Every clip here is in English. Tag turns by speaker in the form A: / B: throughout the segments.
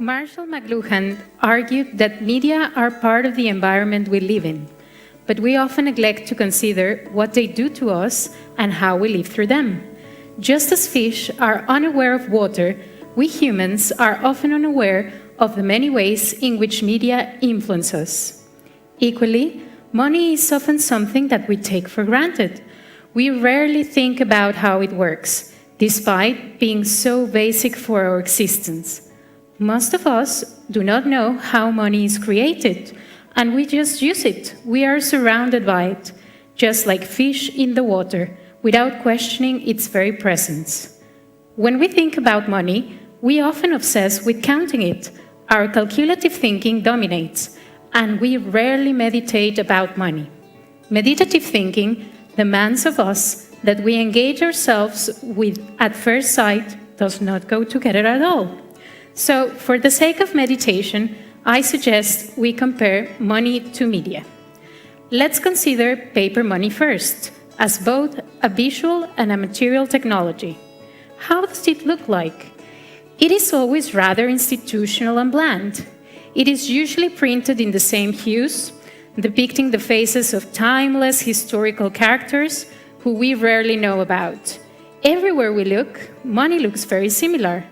A: Marshall McLuhan argued that media are part of the environment we live in, but we often neglect to consider what they do to us and how we live through them. Just as fish are unaware of water, we humans are often unaware of the many ways in which media influence us. Equally, money is often something that we take for granted. We rarely think about how it works, despite being so basic for our existence. Most of us do not know how money is created, and we just use it. We are surrounded by it, just like fish in the water, without questioning its very presence. When we think about money, we often obsess with counting it. Our calculative thinking dominates, and we rarely meditate about money. Meditative thinking demands of us that we engage ourselves with at first sight does not go together at all. So, for the sake of meditation, I suggest we compare money to media. Let's consider paper money first, as both a visual and a material technology. How does it look like? It is always rather institutional and bland. It is usually printed in the same hues, depicting the faces of timeless historical characters who we rarely know about. Everywhere we look, money looks very similar.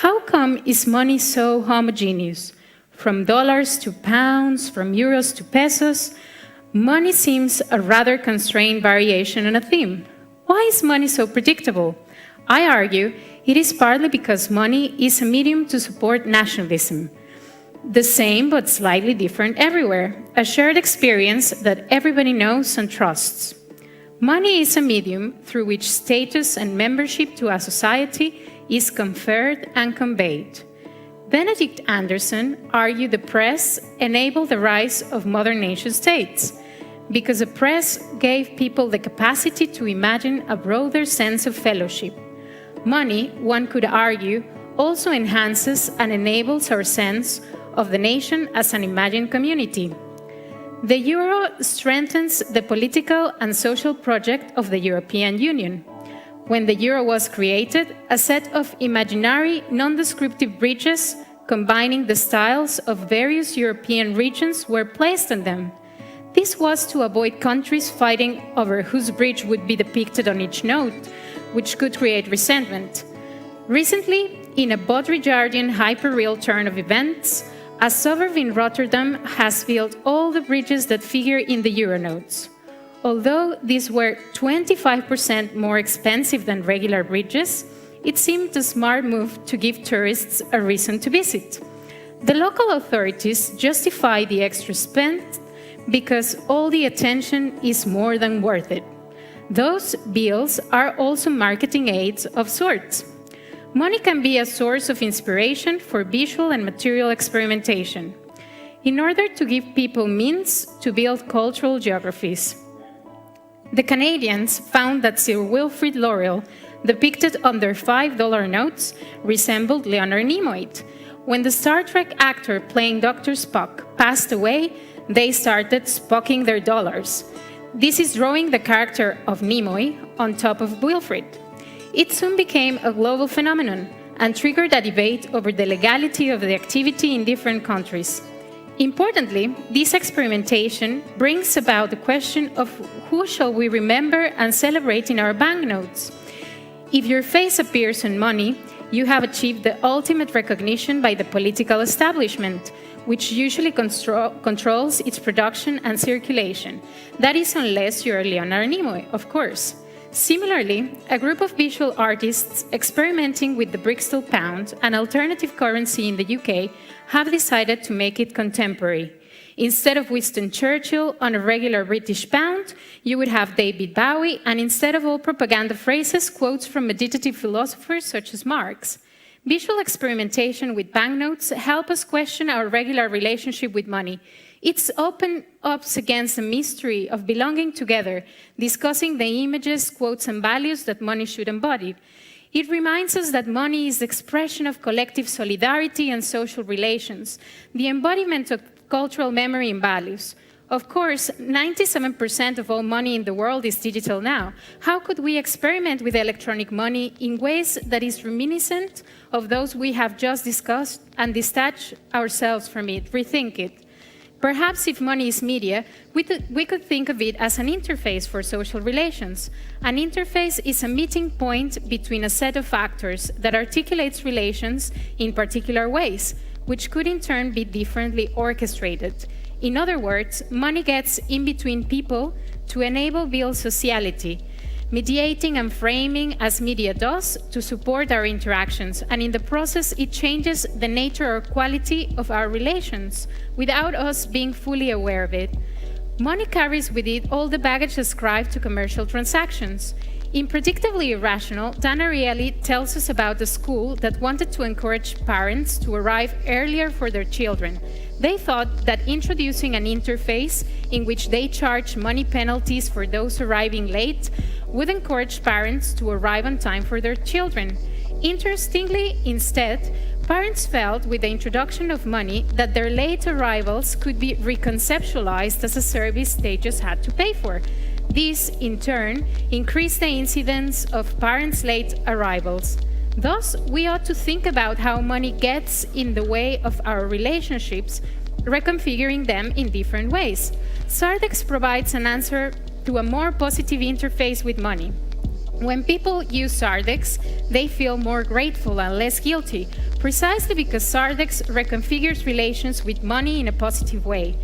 A: How come is money so homogeneous? From dollars to pounds, from euros to pesos, money seems a rather constrained variation on a theme. Why is money so predictable? I argue it is partly because money is a medium to support nationalism. The same but slightly different everywhere, a shared experience that everybody knows and trusts. Money is a medium through which status and membership to a society is conferred and conveyed. Benedict Anderson argued the press enabled the rise of modern nation-states because the press gave people the capacity to imagine a broader sense of fellowship. Money, one could argue, also enhances and enables our sense of the nation as an imagined community. The euro strengthens the political and social project of the European Union. When the euro was created, a set of imaginary, non-descriptive bridges combining the styles of various European regions were placed on them. This was to avoid countries fighting over whose bridge would be depicted on each note, which could create resentment. Recently, in a Baudrillardian hyper-real turn of events, a suburb in Rotterdam has built all the bridges that figure in the euro notes. Although these were 25% more expensive than regular bridges, it seemed a smart move to give tourists a reason to visit. The local authorities justify the extra spend because all the attention is more than worth it. Those bills are also marketing aids of sorts. Money can be a source of inspiration for visual and material experimentation, in order to give people means to build cultural geographies. The Canadians found that Sir Wilfrid Laurier, depicted on their $5 notes, resembled Leonard Nimoy. When the Star Trek actor playing Dr. Spock passed away, they started Spocking their dollars. This is drawing the character of Nimoy on top of Wilfrid. It soon became a global phenomenon and triggered a debate over the legality of the activity in different countries. Importantly, this experimentation brings about the question of who shall we remember and celebrate in our banknotes. If your face appears on money, you have achieved the ultimate recognition by the political establishment, which usually controls its production and circulation. That is, unless you're Leonard Nimoy, of course. Similarly, a group of visual artists experimenting with the Brixton pound, an alternative currency in the UK, have decided to make it contemporary. Instead of Winston Churchill on a regular British pound, you would have David Bowie, and instead of all propaganda phrases, quotes from meditative philosophers such as Marx. Visual experimentation with banknotes help us question our regular relationship with money. It's open up against the mystery of belonging together, discussing the images, quotes, and values that money should embody. It reminds us that money is the expression of collective solidarity and social relations, the embodiment of cultural memory and values. Of course, 97% of all money in the world is digital now. How could we experiment with electronic money in ways that is reminiscent of those we have just discussed and detach ourselves from it, rethink it? Perhaps if money is media, we could think of it as an interface for social relations. An interface is a meeting point between a set of actors that articulates relations in particular ways, which could in turn be differently orchestrated. In other words, money gets in between people to enable build sociality, mediating and framing as media does to support our interactions, and in the process it changes the nature or quality of our relations without us being fully aware of it. Money carries with it all the baggage ascribed to commercial transactions. In Predictably Irrational, Dan Ariely tells us about a school that wanted to encourage parents to arrive earlier for their children. They thought that introducing an interface in which they charge money penalties for those arriving late would encourage parents to arrive on time for their children. Interestingly, instead, parents felt with the introduction of money that their late arrivals could be reconceptualized as a service they just had to pay for. This, in turn, increased the incidence of parents' late arrivals. Thus, we ought to think about how money gets in the way of our relationships, reconfiguring them in different ways. Sardex provides an answer to a more positive interface with money. When people use Sardex, they feel more grateful and less guilty, precisely because Sardex reconfigures relations with money in a positive way.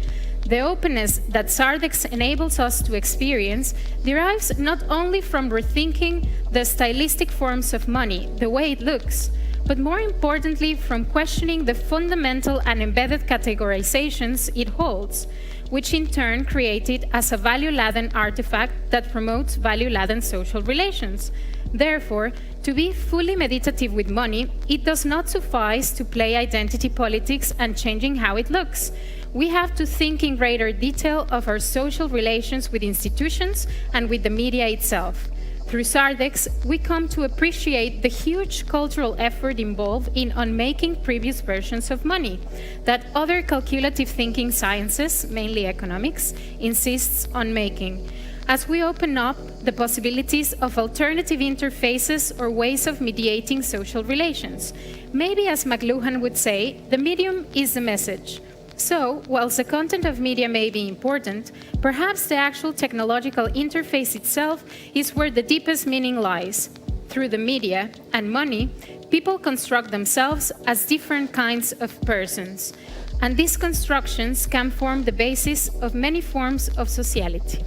A: The openness that Sardex enables us to experience derives not only from rethinking the stylistic forms of money, the way it looks, but more importantly from questioning the fundamental and embedded categorizations it holds, which in turn create it as a value-laden artifact that promotes value-laden social relations. Therefore, to be fully meditative with money, it does not suffice to play identity politics and changing how it looks. We have to think in greater detail of our social relations with institutions and with the media itself. Through Sardex, we come to appreciate the huge cultural effort involved in unmaking previous versions of money that other calculative thinking sciences, mainly economics, insists on making. As we open up the possibilities of alternative interfaces or ways of mediating social relations, maybe as McLuhan would say, the medium is the message. So, whilst the content of media may be important, perhaps the actual technological interface itself is where the deepest meaning lies. Through the media and money, people construct themselves as different kinds of persons, and these constructions can form the basis of many forms of sociality.